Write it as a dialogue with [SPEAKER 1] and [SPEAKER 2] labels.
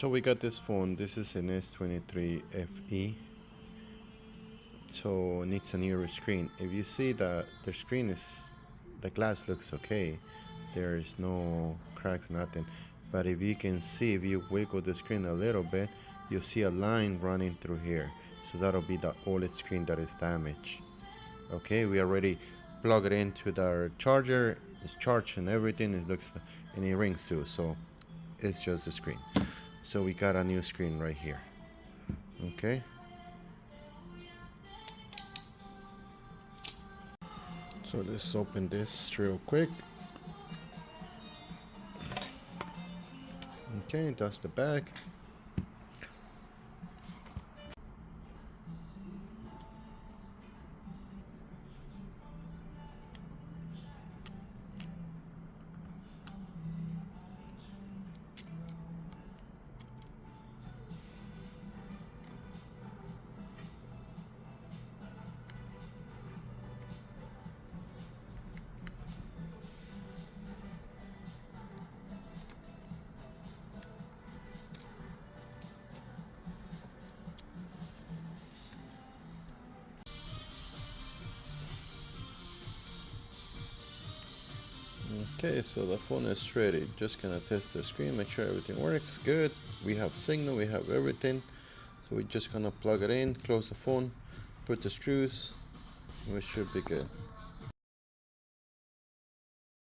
[SPEAKER 1] So we got this phone. This is an S23 FE. So it needs a newer screen. If you see that the screen is, the glass looks okay. There is no cracks, nothing. But if you can see, if you wiggle the screen a little bit, you'll see a line running through here. So that'll be the OLED screen that is damaged. Okay, we already plug it into the charger. It's charged and everything. It looks, and it rings too. So it's just the screen. So we got a new screen right here. Okay. So let's open this real quick. Okay, that's the back. Okay, so the phone is ready. Just gonna test the screen, make sure everything works good. We have signal, we have everything. So we're just gonna plug it in, close the phone, put the screws, and we should be good.